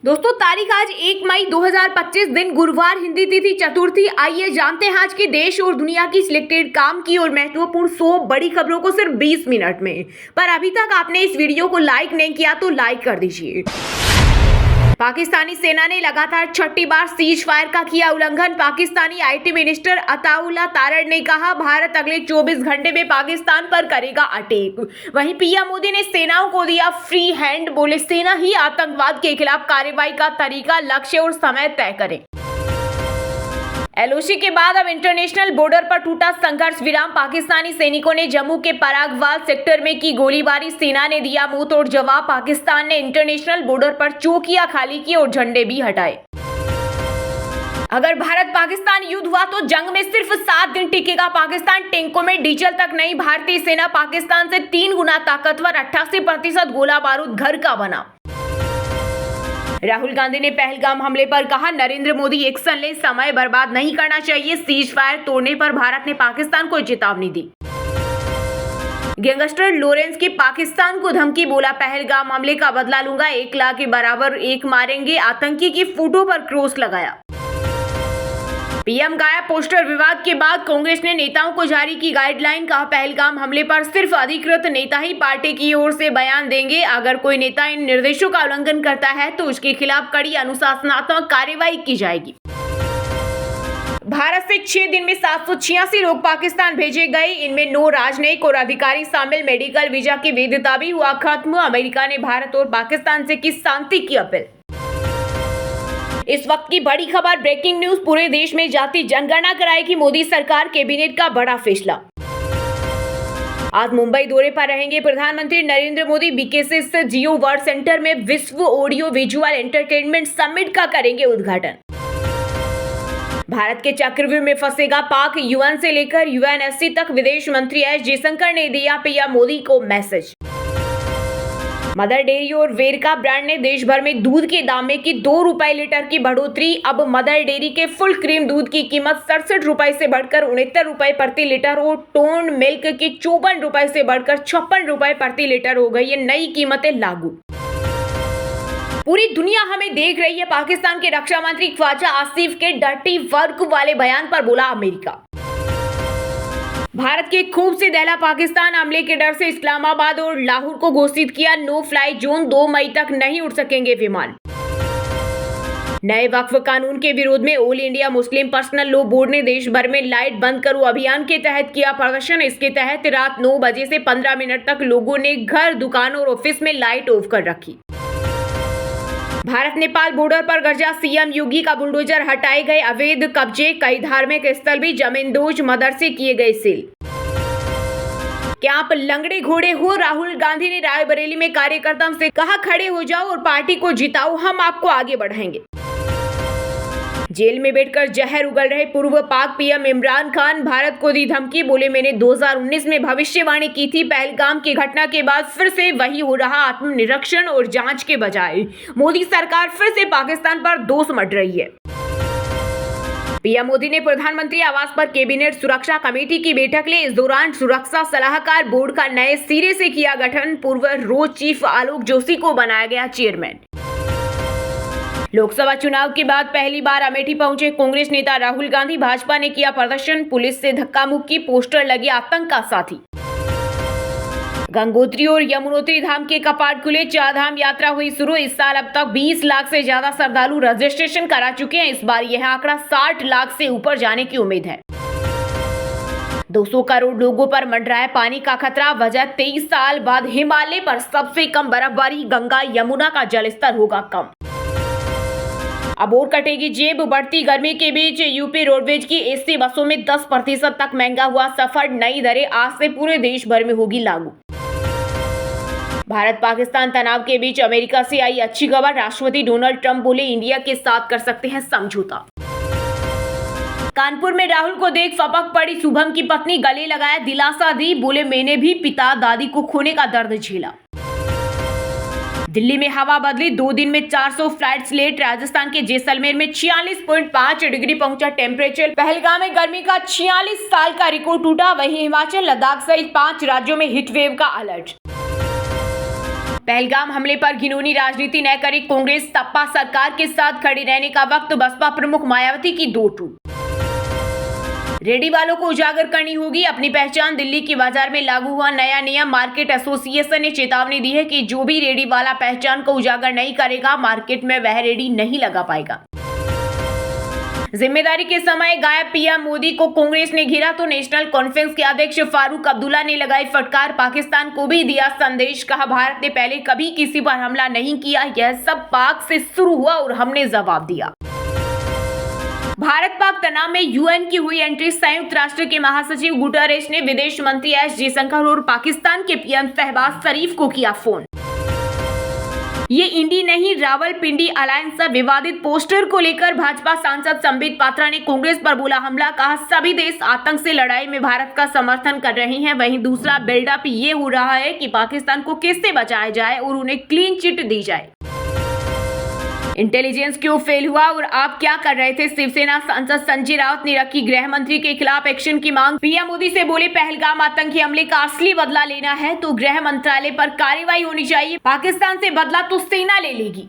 दोस्तों तारीख आज 1 मई 2025 दिन गुरुवार हिंदी तिथि चतुर्थी। आइए जानते हैं आज के देश और दुनिया की सिलेक्टेड काम की और महत्वपूर्ण 100 बड़ी खबरों को सिर्फ 20 मिनट में। पर अभी तक आपने इस वीडियो को लाइक नहीं किया तो लाइक कर दीजिए। पाकिस्तानी सेना ने लगातार छठी बार सीज फायर का किया उल्लंघन। पाकिस्तानी आईटी मिनिस्टर अताउल्लाह तारड़ ने कहा भारत अगले 24 घंटे में पाकिस्तान पर करेगा अटैक। वहीं पीएम मोदी ने सेनाओं को दिया फ्री हैंड, बोले सेना ही आतंकवाद के खिलाफ कार्रवाई का तरीका, लक्ष्य और समय तय करे। एलओसी के बाद अब इंटरनेशनल बॉर्डर पर टूटा संघर्ष विराम। पाकिस्तानी सैनिकों ने जम्मू के परागवाल सेक्टर में की गोलीबारी, सेना ने दिया मुंह तोड़ जवाब। पाकिस्तान ने इंटरनेशनल बॉर्डर पर चौकियां खाली की और झंडे भी हटाए। अगर भारत पाकिस्तान युद्ध हुआ तो जंग में सिर्फ 7 दिन टिकेगा पाकिस्तान। टैंकों में डीजल तक नहीं। भारतीय सेना पाकिस्तान से 3 गुना ताकतवर, 88% गोला बारूद घर का बना। राहुल गांधी ने पहलगाम हमले पर कहा नरेंद्र मोदी एक्शन ले, समय बर्बाद नहीं करना चाहिए। सीज फायर तोड़ने पर भारत ने पाकिस्तान को चेतावनी दी। गैंगस्टर लॉरेंस की पाकिस्तान को धमकी, बोला पहलगाम हमले का बदला लूंगा, 1 लाख के बराबर एक मारेंगे। आतंकी की फोटो पर क्रॉस लगाया। पीएम गायब, पोस्टर विवाद के बाद कांग्रेस ने नेताओं को जारी की गाइडलाइन। कहा पहलगाम हमले पर सिर्फ अधिकृत नेता ही पार्टी की ओर से बयान देंगे। अगर कोई नेता इन निर्देशों का उल्लंघन करता है तो उसके खिलाफ कड़ी अनुशासनात्मक कार्रवाई की जाएगी। भारत से 6 दिन में 786 लोग पाकिस्तान भेजे गए। इनमें 9 राजनयिक और अधिकारी शामिल। मेडिकल वीजा की वैधता भी हुआ खत्म। अमेरिका ने भारत और पाकिस्तान से की शांति की अपील। इस वक्त की बड़ी खबर, ब्रेकिंग न्यूज। पूरे देश में जाति जनगणना कराएगी मोदी सरकार, कैबिनेट का बड़ा फैसला। आज मुंबई दौरे पर रहेंगे प्रधानमंत्री नरेंद्र मोदी। बीकेसी स्थित जियो वर्ल्ड सेंटर में विश्व ऑडियो विजुअल एंटरटेनमेंट समिट का करेंगे उद्घाटन। भारत के चक्रव्यूह में फंसेगा पाक, यूएन से लेकर यूएनएससी तक विदेश मंत्री एस जयशंकर ने दिया पीएम मोदी को मैसेज। मदर डेयरी और वेरका ब्रांड ने देश भर में दूध के दाम में की 2 रुपए लीटर की बढ़ोतरी। अब मदर डेयरी के फुल क्रीम दूध की कीमत 67 रुपए से बढ़कर 69 रुपए प्रति लीटर और टोन मिल्क की 54 रुपए से बढ़कर 56 रुपए प्रति लीटर हो गई। ये नई कीमतें लागू। पूरी दुनिया हमें देख रही है। पाकिस्तान के रक्षा मंत्री ख्वाजा आसिफ के डर्टी वर्क वाले बयान पर बोला अमेरिका। भारत के खूब से दहला पाकिस्तान, हमले के डर से इस्लामाबाद और लाहौर को घोषित किया नो फ्लाई जोन। 2 मई तक नहीं उड़ सकेंगे विमान। नए वक्फ कानून के विरोध में all India Muslim personal law board ने देश भर में लाइट बंद करो अभियान के तहत किया प्रदर्शन। इसके तहत रात 9 बजे से 15 मिनट तक लोगों ने घर, दुकान और ऑफिस में लाइट ऑफ कर रखी। भारत नेपाल बॉर्डर पर गरजा, सीएम योगी का बुलडोजर हटाए गए अवैध कब्जे। कई धार्मिक स्थल भी जमींदोज, मदरसे किए गए सील। क्या आप लंगड़े घोड़े हो? राहुल गांधी ने रायबरेली में कार्यकर्ताओं से कहा खड़े हो जाओ और पार्टी को जिताओ, हम आपको आगे बढ़ाएंगे। जेल में बैठकर जहर उगल रहे पूर्व पाक पीएम इमरान खान, भारत को दी धमकी, बोले मैंने 2019 में भविष्यवाणी की थी। पहलगाम की घटना के बाद फिर से वही हो रहा, आत्मनिरीक्षण और जांच के बजाय मोदी सरकार फिर से पाकिस्तान पर दोष मढ़ रही है। पीएम मोदी ने प्रधानमंत्री आवास पर कैबिनेट सुरक्षा कमेटी की बैठक ली। इस दौरान सुरक्षा सलाहकार बोर्ड का नए सिरे से किया गठन। पूर्व रोड चीफ आलोक जोशी को बनाया गया चेयरमैन। लोकसभा चुनाव के बाद पहली बार अमेठी पहुंचे कांग्रेस नेता राहुल गांधी। भाजपा ने किया प्रदर्शन, पुलिस से धक्का मुक्की, पोस्टर लगे आतंक का साथी। गंगोत्री और यमुनोत्री धाम के कपाट खुले, 4 धाम यात्रा हुई शुरू। इस साल अब तक 20 लाख से ज्यादा श्रद्धालु रजिस्ट्रेशन करा चुके हैं। इस बार यह आंकड़ा 60 लाख से ऊपर जाने की उम्मीद है। 200 करोड़ लोगों पर मंडराया पानी का खतरा। वजह 23 साल बाद हिमालय पर सबसे कम बर्फबारी। गंगा यमुना का जलस्तर होगा कम। अब और कटेगी जेब, बढ़ती गर्मी के बीच यूपी रोडवेज की एसी बसों में 10% तक महंगा हुआ सफर। नई दरें आज से पूरे देश भर में होगी लागू। भारत पाकिस्तान तनाव के बीच अमेरिका से आई अच्छी खबर। राष्ट्रपति डोनाल्ड ट्रंप बोले इंडिया के साथ कर सकते हैं समझौता। कानपुर में राहुल को देख फपक पड़ी शुभम की पत्नी, गले लगाया, दिलासा दी, बोले मैंने भी पिता दादी को खोने का दर्द झेला। दिल्ली में हवा बदली, 2 दिन में 400 फ्लाइट्स लेट। राजस्थान के जैसलमेर में 46.5 डिग्री पहुंचा टेम्परेचर। पहलगाम में गर्मी का 46 साल का रिकॉर्ड टूटा। वहीं हिमाचल, लद्दाख सहित 5 राज्यों में हीट वेव का अलर्ट। पहलगाम हमले पर घिनौनी राजनीति न करे कांग्रेस, सपा सरकार के साथ खड़े रहने का वक्त बसपा प्रमुख मायावती की दो टूक। रेडी वालों को उजागर करनी होगी अपनी पहचान, दिल्ली की बाजार में लागू हुआ नया नियम। मार्केट एसोसिएशन ने चेतावनी दी है कि जो भी रेडी वाला पहचान को उजागर नहीं करेगा, मार्केट में वह रेडी नहीं लगा पाएगा। जिम्मेदारी के समय गायब पीएम मोदी को कांग्रेस ने घेरा तो नेशनल कॉन्फ्रेंस के अध्यक्ष फारूक अब्दुल्ला ने लगाई फटकार, पाकिस्तान को भी दिया संदेश। कहा, भारत ने पहले कभी किसी पर हमला नहीं किया, यह सब पाक से शुरू हुआ और हमने जवाब दिया। भारत पाक तनाव में यूएन की हुई एंट्री, संयुक्त राष्ट्र के महासचिव गुटरेश ने विदेश मंत्री एस जयशंकर और पाकिस्तान के पीएम शहबाज शरीफ को किया फोन। ये इंडी नहीं रावलपिंडी अलायंस से विवादित पोस्टर को लेकर भाजपा सांसद संबित पात्रा ने कांग्रेस पर बोला हमला। कहा, सभी देश आतंक से लड़ाई में भारत का समर्थन कर रहे हैं। वहीं दूसरा बिल्डअप ये हो रहा है कि पाकिस्तान को कैसे बचाया जाए और उन्हें क्लीन चिट दी जाए। इंटेलिजेंस क्यों फेल हुआ और आप क्या कर रहे थे? शिवसेना सांसद संजय राउत ने रखी गृह मंत्री के खिलाफ एक्शन की मांग। पीएम मोदी से बोले, पहलगाम आतंकी हमले का असली बदला लेना है तो गृह मंत्रालय पर कार्रवाई होनी चाहिए। पाकिस्तान से बदला तो सेना ले लेगी।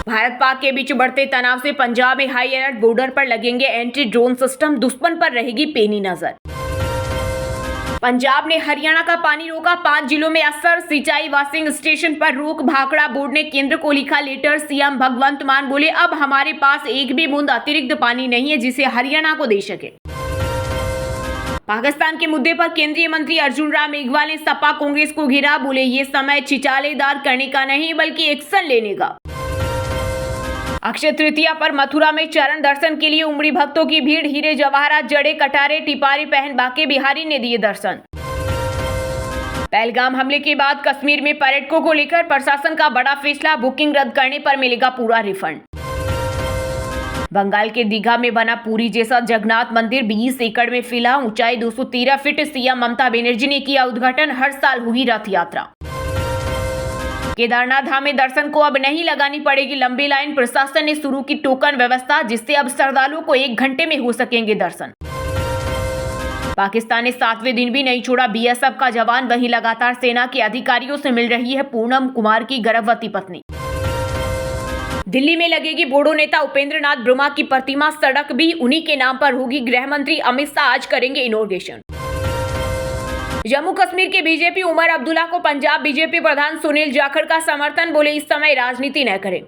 भारत पाक के बीच बढ़ते तनाव से पंजाब में हाई अलर्ट, बॉर्डर पर लगेंगे एंटी ड्रोन सिस्टम, दुश्मन पर रहेगी पेनी नजर। पंजाब ने हरियाणा का पानी रोका, 5 जिलों में असर, सिंचाई वॉशिंग स्टेशन पर रोक। भाखड़ा बोर्ड ने केंद्र को लिखा लेटर, सीएम भगवंत मान बोले, अब हमारे पास एक भी बूंद अतिरिक्त पानी नहीं है जिसे हरियाणा को दे सके। पाकिस्तान के मुद्दे पर केंद्रीय मंत्री अर्जुन राम मेघवाल ने सपा कांग्रेस को घेरा, बोले ये समय छिछालेदार करने का नहीं बल्कि एक्शन लेने का। अक्षय तृतीया पर मथुरा में चरण दर्शन के लिए उमड़ी भक्तों की भीड़, हीरे जवाहरात जड़े कटारे टिपारी पहन बाके बिहारी ने दिए दर्शन। पहलगाम हमले के बाद कश्मीर में पर्यटकों को लेकर प्रशासन का बड़ा फैसला, बुकिंग रद्द करने पर मिलेगा पूरा रिफंड। बंगाल के दीघा में बना पुरी जैसा जगन्नाथ मंदिर, 20 एकड़ में फैला, ऊंचाई 213 फीट। सीएम ममता बनर्जी ने किया उद्घाटन, हर साल हुई रथ यात्रा। केदारनाथ धाम में दर्शन को अब नहीं लगानी पड़ेगी लंबी लाइन, प्रशासन ने शुरू की टोकन व्यवस्था जिससे अब श्रद्धालुओं को 1 घंटे में हो सकेंगे दर्शन। पाकिस्तान ने 7वें दिन भी नहीं छोड़ा बीएसएफ का जवान, वहीं लगातार सेना के अधिकारियों से मिल रही है पूनम कुमार की गर्भवती पत्नी। दिल्ली में लगेगी बोडो नेता उपेंद्र नाथ ब्रह्मा की प्रतिमा, सड़क भी उन्हीं के नाम पर होगी। गृह मंत्री अमित शाह आज करेंगे इनॉग्रेशन। जम्मू कश्मीर के बीजेपी उमर अब्दुल्ला को पंजाब बीजेपी प्रधान सुनील जाखड़ का समर्थन, बोले इस समय राजनीति न करें।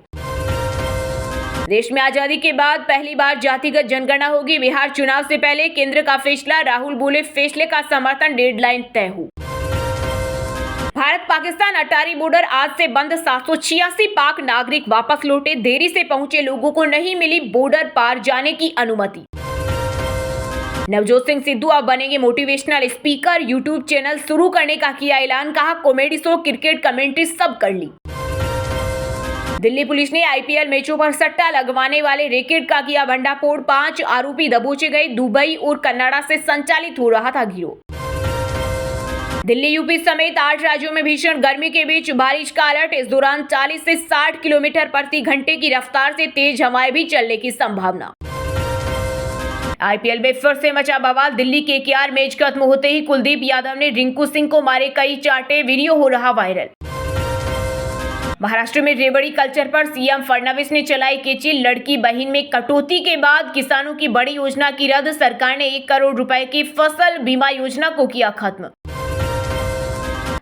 देश में आजादी के बाद पहली बार जातिगत जनगणना होगी, बिहार चुनाव से पहले केंद्र का फैसला, राहुल बोले फैसले का समर्थन, डेडलाइन तय हो। भारत पाकिस्तान अटारी बॉर्डर आज से बंद, 786 पाक नागरिक वापस लौटे, देरी से पहुंचे लोगों को नहीं मिली बॉर्डर पार जाने की अनुमति। नवजोत सिंह सिद्धू अब बनेंगे मोटिवेशनल स्पीकर, यूट्यूब चैनल शुरू करने का किया ऐलान, कहा कॉमेडी शो क्रिकेट कमेंट्री सब कर ली। दिल्ली पुलिस ने आईपीएल मैचों पर सट्टा लगवाने वाले रैकेट का किया भंडाफोड़, 5 आरोपी दबोचे गए, दुबई और कनाडा से संचालित हो रहा था गिरोह। दिल्ली यूपी समेत 8 राज्यों में भीषण गर्मी के बीच बारिश का अलर्ट, इस दौरान 40 से 60 किलोमीटर प्रति घंटे की रफ्तार से तेज हवाएं भी चलने की संभावना। आईपीएल में फिर से मचा बवाल, दिल्ली के केकेआर मैच खत्म होते ही कुलदीप यादव ने रिंकू सिंह को मारे कई चांटे, वीडियो हो रहा वायरल। महाराष्ट्र में रेवड़ी कल्चर पर सीएम फडणवीस ने चलाई केची, लड़की बहन में कटौती के बाद किसानों की बड़ी योजना की रद्द, सरकार ने 1 करोड़ रुपए की फसल बीमा योजना को किया खत्म।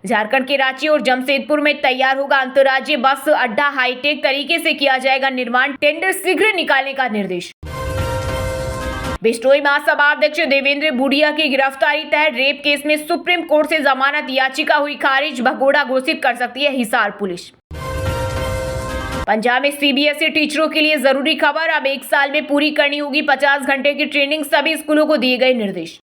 झारखंड के रांची और जमशेदपुर में तैयार होगा अंतर्राज्यीय बस अड्डा, हाईटेक तरीके से किया जाएगा निर्माण, टेंडर शीघ्र निकालने का निर्देश। बिश्नोई महासभा अध्यक्ष देवेंद्र भूडिया की गिरफ्तारी तय, रेप केस में सुप्रीम कोर्ट से जमानत याचिका हुई खारिज, भगोड़ा घोषित कर सकती है हिसार पुलिस। पंजाब में सीबीएसई टीचरों के लिए जरूरी खबर, अब 1 साल में पूरी करनी होगी 50 घंटे की ट्रेनिंग, सभी स्कूलों को दिए गए निर्देश।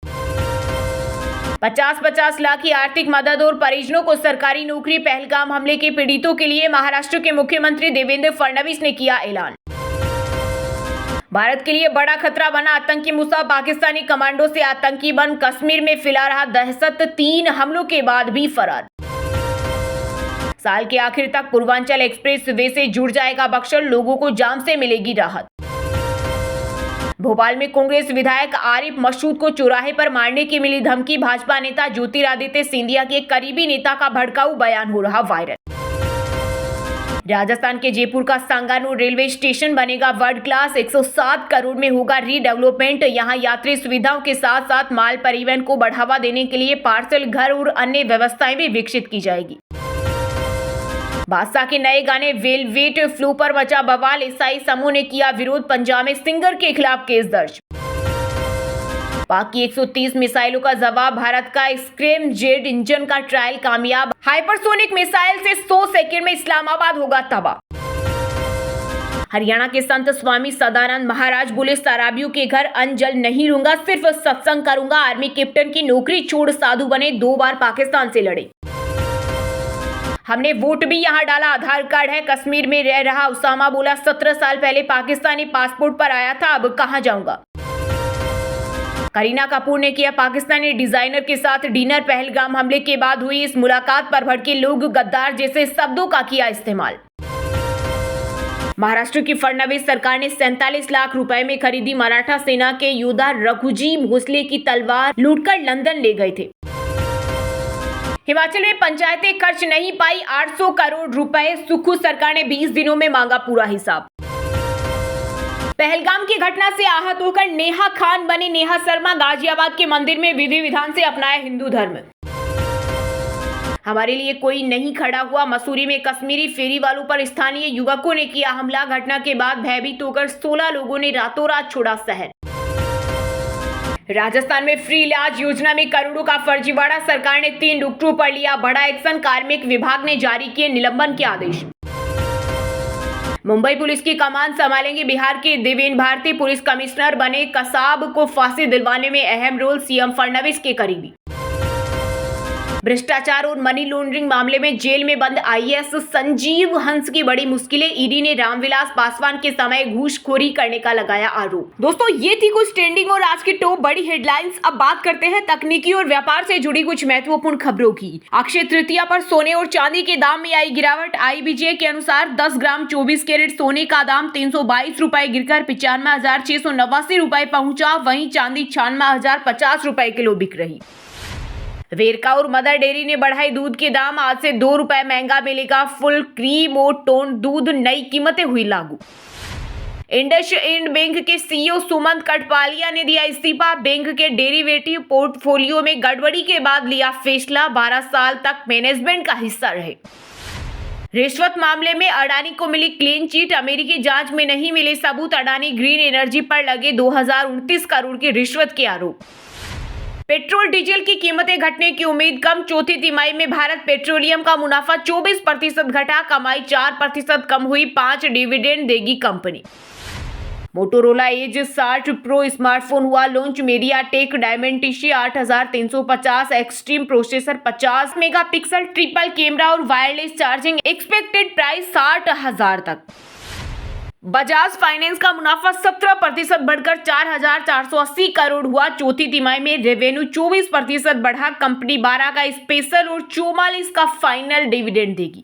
50-50 लाख की आर्थिक मदद और परिजनों को सरकारी नौकरी, पहलगाम हमले के पीड़ितों के लिए महाराष्ट्र के मुख्यमंत्री देवेंद्र फडणवीस ने किया ऐलान। भारत के लिए बड़ा खतरा बना आतंकी मूसा, पाकिस्तानी कमांडो से आतंकी बन कश्मीर में फैला रहा दहशत, 3 हमलों के बाद भी फरार। साल के आखिर तक पूर्वांचल एक्सप्रेस वे से जुड़ जाएगा बक्सर, लोगों को जाम से मिलेगी राहत। भोपाल में कांग्रेस विधायक आरिफ मसूद को चौराहे पर मारने की मिली धमकी। भाजपा नेता ज्योतिरादित्य सिंधिया के करीबी नेता का भड़काऊ बयान हो रहा वायरल। राजस्थान के जयपुर का सांगानेर रेलवे स्टेशन बनेगा वर्ल्ड क्लास। 107 करोड़ में होगा रीडेवलपमेंट। यहां यात्री सुविधाओं के साथ साथ माल परिवहन को बढ़ावा देने के लिए पार्सल घर और अन्य व्यवस्थाएं भी विकसित की जाएगी। बादशाह के नए गाने वेलवेट फ्लू पर मचा बवाल। ईसाई समूह ने किया विरोध। पंजाब में सिंगर के खिलाफ केस दर्ज। पाक की 130 मिसाइलों का जवाब। भारत का स्क्रैम जेट इंजन का ट्रायल कामयाब। हाइपरसोनिक मिसाइल से 100 सेकंड में इस्लामाबाद होगा तबाह। हरियाणा के संत स्वामी सदानंद महाराज बोले, शराबियों के घर अन्न जल नहीं रहूंगा, सिर्फ सत्संग करूंगा। आर्मी कैप्टन की नौकरी छोड़ साधु बने, 2 बार पाकिस्तान से लड़े। हमने वोट भी यहां डाला, आधार कार्ड है। कश्मीर में रह रहा उसामा बोला, 17 साल पहले पाकिस्तानी पासपोर्ट पर आया था, अब कहां जाऊंगा। करीना कपूर ने किया पाकिस्तानी डिजाइनर के साथ डिनर। पहलगाम हमले के बाद हुई इस मुलाकात पर भड़के लोग गद्दार जैसे शब्दों का किया इस्तेमाल। महाराष्ट्र की फडणवीस सरकार ने 47 लाख रुपए में खरीदी मराठा सेना के योद्धा रघुजी भोसले की तलवार, लूटकर लंदन ले गए थे। हिमाचल में पंचायतें खर्च नहीं पाई 800 करोड़ रुपए। सुक्खू सरकार ने 20 दिनों में मांगा पूरा हिसाब। पहलगाम की घटना से आहत होकर नेहा खान बनी नेहा शर्मा। गाजियाबाद के मंदिर में विधि विधान से अपनाया हिंदू धर्म। हमारे लिए कोई नहीं खड़ा हुआ। मसूरी में कश्मीरी फेरी वालों पर स्थानीय युवकों ने किया हमला। घटना के बाद भयभीत होकर 16 लोगों ने रातों रात छोड़ा शहर। राजस्थान में फ्री इलाज योजना में करोड़ों का फर्जीवाड़ा। सरकार ने 3 डॉक्टरों पर लिया बड़ा एक्शन। कार्मिक विभाग ने जारी किए निलंबन के आदेश। मुंबई पुलिस की कमान संभालेंगे बिहार के देवेंद्र भारती। पुलिस कमिश्नर बने। कसाब को फांसी दिलवाने में अहम रोल। सीएम फडणवीस के करीबी। भ्रष्टाचार और मनी लॉन्ड्रिंग मामले में जेल में बंद आईएएस संजीव हंस की बड़ी मुश्किलें। ईडी ने रामविलास पासवान के समय घूसखोरी करने का लगाया आरोप। दोस्तों, ये थी कुछ ट्रेंडिंग और आज की टॉप बड़ी हेडलाइंस। अब बात करते हैं तकनीकी और व्यापार से जुड़ी कुछ महत्वपूर्ण खबरों की। अक्षय तृतीया पर सोने और चांदी के दाम में आई गिरावट। IBJ के अनुसार 10 ग्राम 24 कैरेट सोने का दाम 322 रुपए गिरकर 95,689 रुपए पहुंचा। वहीं चांदी 96,050 रुपए किलो बिक रही। वेरका और मदर डेयरी ने बढ़ाई दूध के दाम। आज से 2 रुपए महंगा मिलेगा फुल क्रीम और टोन दूध। नई कीमतें हुई लागू। इंडसइंड बैंक के CEO सुमंत कटपालिया ने दिया इस्तीफा। बैंक के डेरिवेटिव पोर्टफोलियो में गड़बड़ी के बाद लिया फैसला। 12 साल तक मैनेजमेंट का हिस्सा रहे। रिश्वत मामले में अडानी को मिली क्लीन चिट। अमेरिकी जांच में नहीं मिले सबूत। अडानी ग्रीन एनर्जी पर लगे 2029 करोड़ की रिश्वत के आरोप। पेट्रोल डीजल की कीमतें घटने की उम्मीद कम। चौथी तिमाही में भारत पेट्रोलियम का मुनाफा 24% घटा। कमाई 4% कम हुई। 5 डिविडेंड देगी company. Motorola Edge 60 pro smartphone हुआ launch. MediaTek Dimensity 8350 extreme processor 50 megapixel triple camera और वायरलेस चार्जिंग। एक्सपेक्टेड प्राइस 60,000 तक। बजाज फाइनेंस का मुनाफा 17% बढ़कर 4,480 करोड़ हुआ। चौथी तिमाही में रेवेन्यू 24% बढ़ा। कंपनी 12 का स्पेशल और 44 का फाइनल डिविडेंड देगी।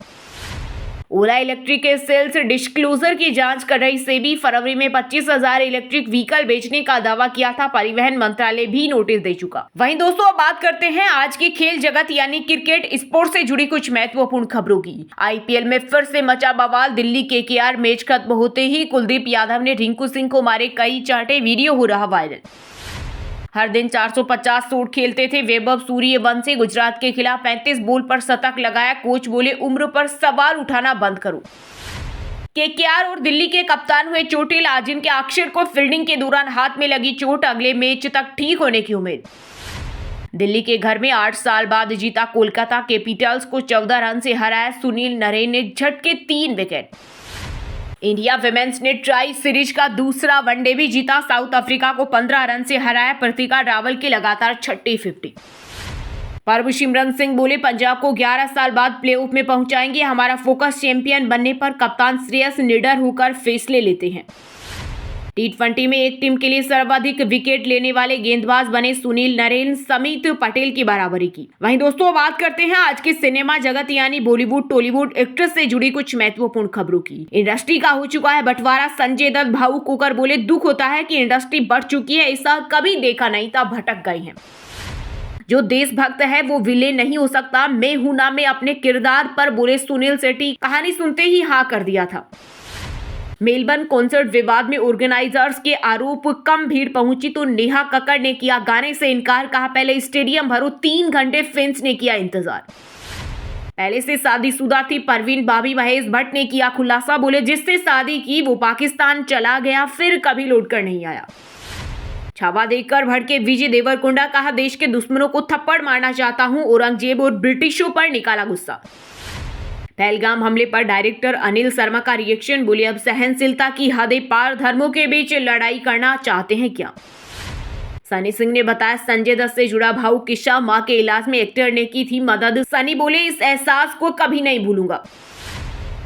ओला इलेक्ट्रिक के सेल्स डिस्क्लोजर की जांच कर रही सेबी। फरवरी में 25,000 इलेक्ट्रिक व्हीकल बेचने का दावा किया था। परिवहन मंत्रालय भी नोटिस दे चुका। वहीं दोस्तों, अब बात करते हैं आज की खेल जगत यानी क्रिकेट स्पोर्ट्स से जुड़ी कुछ महत्वपूर्ण खबरों की। IPL में फिर से मचा बवाल। दिल्ली KKR मैच खत्म होते ही कुलदीप यादव ने रिंकू सिंह को मारे कई चांटे। वीडियो हो रहा वायरल। हर दिन 450 शॉट खेलते थे वैभव सूर्यवंशी। गुजरात के खिलाफ 35 बॉल पर शतक लगाया। कोच बोले, उम्र पर सवाल उठाना बंद करो। KKR और दिल्ली के कप्तान हुए चोटिल। अजिंक्य अक्षर को फील्डिंग के दौरान हाथ में लगी चोट। अगले मैच तक ठीक होने की उम्मीद। दिल्ली के घर में 8 साल बाद जीता कोलकाता कैपिटल्स को 14 रन से हराया। सुनील नरेन ने झटके 3 विकेट। इंडिया विमेंस ने ट्राई सीरीज का दूसरा वनडे भी जीता। साउथ अफ्रीका को 15 रन से हराया। प्रतिका रावल की लगातार छठी 50। परमसिमरन सिंह बोले, पंजाब को 11 साल बाद प्लेऑफ में पहुंचाएंगे। हमारा फोकस चैंपियन बनने पर। कप्तान श्रेयस निडर होकर फैसले लेते हैं। T20 में एक टीम के लिए सर्वाधिक विकेट लेने वाले गेंदबाज बने सुनील नरेन समित पटेल की बराबरी की। वहीं दोस्तों बात करते हैं आज के सिनेमा जगत यानी बॉलीवुड टॉलीवुड एक्ट्रेस से जुड़ी कुछ महत्वपूर्ण खबरों की। इंडस्ट्री का हो चुका है बंटवारा। संजय दत्त भावुक होकर बोले, दुख होता है कि इंडस्ट्री बढ़ चुकी है, ऐसा कभी देखा नहीं था, भटक गए हैं। जो देशभक्त है वो विलेन नहीं हो सकता। मैं हूं ना में अपने किरदार पर बोले सुनील शेट्टी। कहानी सुनते ही हाँ कर दिया था। मेलबर्न कॉन्सर्ट विवाद में ऑर्गेनाइजर्स के आरोप, कम भीड़ पहुंची तो नेहा कक्कड़ ने किया गाने से इनकार। कहा पहले स्टेडियम भरो, 3 घंटे फैंस ने किया इंतजार। पहले से शादीशुदा थी परवीन भाभी। महेश भट्ट ने किया खुलासा। बोले जिससे शादी की वो पाकिस्तान चला गया, फिर कभी लौटकर नहीं आया। छावा देकर भड़के विजय देवरकोंडा। कहा देश के दुश्मनों को थप्पड़ मारना चाहता हूं। औरंगजेब और ब्रिटिशों पर निकाला गुस्सा। पहलगाम हमले पर डायरेक्टर अनिल शर्मा का रिएक्शन। बोले अब सहनशीलता की हदें पार, धर्मों के बीच लड़ाई करना चाहते हैं क्या। सनी सिंह ने बताया संजय दत्त से जुड़ा भावुक किस्सा। मां के इलाज में एक्टर ने की थी मदद। सनी बोले इस एहसास को कभी नहीं भूलूंगा।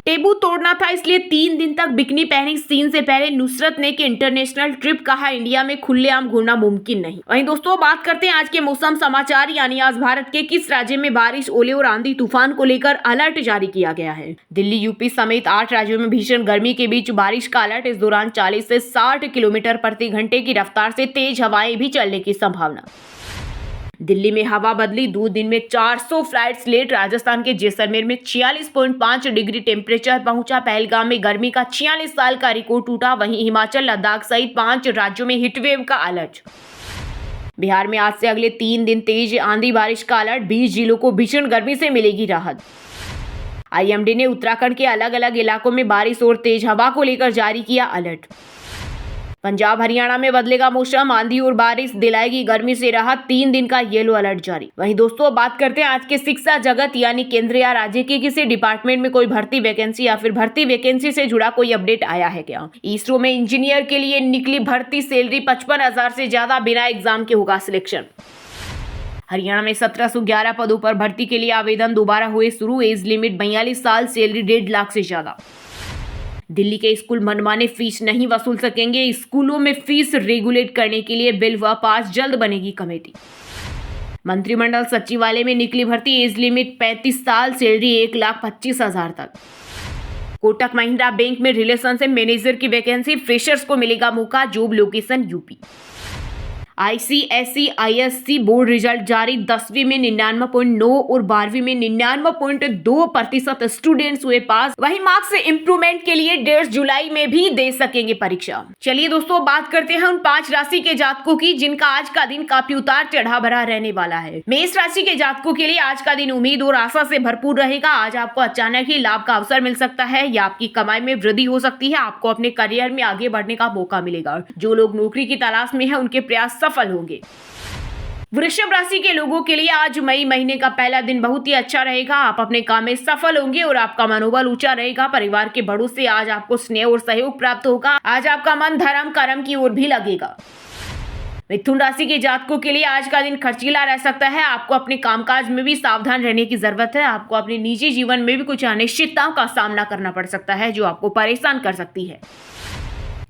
टेबू तोड़ना था इसलिए 3 दिन तक बिकनी पहनी। सीन से पहले नुसरत ने कि इंटरनेशनल ट्रिप। कहा इंडिया में खुलेआम घूमना मुमकिन नहीं। वहीं दोस्तों बात करते हैं आज के मौसम समाचार यानी आज भारत के किस राज्य में बारिश, ओले और आंधी तूफान को लेकर अलर्ट जारी किया गया है। दिल्ली, यूपी समेत 8 राज्यों में भीषण गर्मी के बीच बारिश का अलर्ट। इस दौरान 40 से 60 किलोमीटर प्रति घंटे की रफ्तार से तेज हवाएं भी चलने की संभावना। दिल्ली में हवा बदली, 2 दिन में 400 फ्लाइट्स लेट। राजस्थान के जैसलमेर में 46.5 डिग्री टेम्परेचर पहुंचा। पहलगाम में गर्मी का 46 साल का रिकॉर्ड टूटा। वहीं हिमाचल, लद्दाख सहित 5 राज्यों में हीटवेव का अलर्ट। बिहार में आज से अगले 3 दिन तेज आंधी बारिश का अलर्ट। 20 जिलों को भीषण गर्मी से मिलेगी राहत। IMD ने उत्तराखंड के अलग अलग इलाकों में बारिश और तेज हवा को लेकर जारी किया अलर्ट। पंजाब, हरियाणा में बदलेगा मौसम। आंधी और बारिश दिलाएगी गर्मी से राहत। 3 दिन का येलो अलर्ट जारी। वहीं दोस्तों बात करते हैं आज के शिक्षा जगत यानी केंद्र या राज्य के किसी डिपार्टमेंट में कोई भर्ती वैकेंसी या फिर भर्ती वैकेंसी से जुड़ा कोई अपडेट आया है क्या। इसरो में इंजीनियर के लिए निकली भर्ती, सैलरी 55,000 से ज्यादा, बिना एग्जाम के होगा सिलेक्शन। हरियाणा में 1711 पदों पर भर्ती के लिए आवेदन दोबारा हुए शुरू। एज लिमिट 42 साल, सैलरी 1.5 लाख से ज्यादा। दिल्ली के स्कूल मनमाने फीस नहीं वसूल सकेंगे। स्कूलों में फीस रेगुलेट करने के लिए बिल व पास, जल्द बनेगी कमेटी। मंत्रिमंडल सचिवालय में निकली भर्ती, एज लिमिट 35 साल, सैलरी 1,25,000 तक। कोटक महिंद्रा बैंक में रिलेशनशिप मैनेजर की वैकेंसी, फ्रेशर्स को मिलेगा मौका, job location UP. ICSE ISC board result जारी। 10वीं में 99.9 और 12वीं में 99.2% स्टूडेंट्स हुए पास। वहीं मार्क्स इंप्रूवमेंट के लिए 1.5 जुलाई में भी दे सकेंगे परीक्षा। चलिए दोस्तों बात करते हैं उन 5 राशि के जातकों की जिनका आज का दिन काफी उतार चढ़ाव भरा रहने वाला है। मेष राशि के जातकों के लिए आज का दिन उम्मीद और आशा से भरपूर रहेगा। आज आपको अचानक ही लाभ का अवसर मिल सकता है या आपकी कमाई में वृद्धि हो सकती है। आपको अपने करियर में आगे बढ़ने का मौका मिलेगा। जो लोग नौकरी की तलाश में है उनके प्रयास सफल होंगे। वृषभ राशि के लोगों के लिए आज मई महीने का पहला दिन बहुत ही अच्छा रहेगा। आप अपने काम में सफल होंगे और आपका मनोबल ऊंचा रहेगा। परिवार के बड़ों से आज आपको स्नेह और सहयोग प्राप्त होगा। आज आपका मन धर्म कर्म की ओर भी लगेगा। मिथुन राशि के जातकों के लिए आज का दिन खर्चीला रह सकता है। आपको अपने कामकाज में भी सावधान रहने की जरूरत है। आपको अपने निजी जीवन में भी कुछ अनिश्चितताओं का सामना करना पड़ सकता है जो आपको परेशान कर सकती है।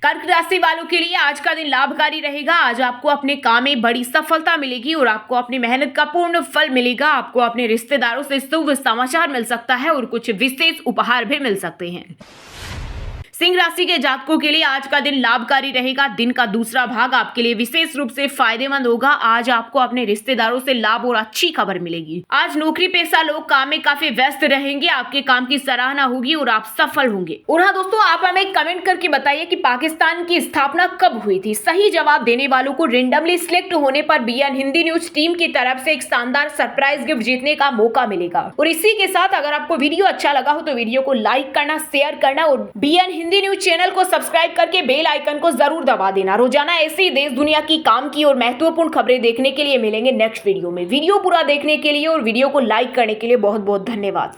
कर्क राशि वालों के लिए आज का दिन लाभकारी रहेगा। आज आपको अपने काम में बड़ी सफलता मिलेगी और आपको अपनी मेहनत का पूर्ण फल मिलेगा। आपको अपने रिश्तेदारों से शुभ समाचार मिल सकता है और कुछ विशेष उपहार भी मिल सकते हैं। सिंह राशि के जातकों के लिए आज का दिन लाभकारी रहेगा। दिन का दूसरा भाग आपके लिए विशेष रूप से फायदेमंद होगा। आज आपको अपने रिश्तेदारों से लाभ और अच्छी खबर मिलेगी। आज नौकरी पेशा लोग काम में काफी व्यस्त रहेंगे। आपके काम की सराहना होगी और आप सफल होंगे। और हाँ दोस्तों, आप हमें कमेंट करके बताइए कि पाकिस्तान की स्थापना कब हुई थी। सही जवाब देने वालों को रेंडमली सिलेक्ट होने पर BN हिंदी न्यूज टीम की तरफ से एक शानदार सरप्राइज गिफ्ट जीतने का मौका मिलेगा। और इसी के साथ अगर आपको वीडियो अच्छा लगा हो तो वीडियो को लाइक करना, शेयर करना और BN हिंदी न्यूज चैनल को सब्सक्राइब करके बेल आइकन को जरूर दबा देना। रोजाना ऐसी देश दुनिया की काम की और महत्वपूर्ण खबरें देखने के लिए मिलेंगे नेक्स्ट वीडियो में। वीडियो पूरा देखने के लिए और वीडियो को लाइक करने के लिए बहुत बहुत धन्यवाद।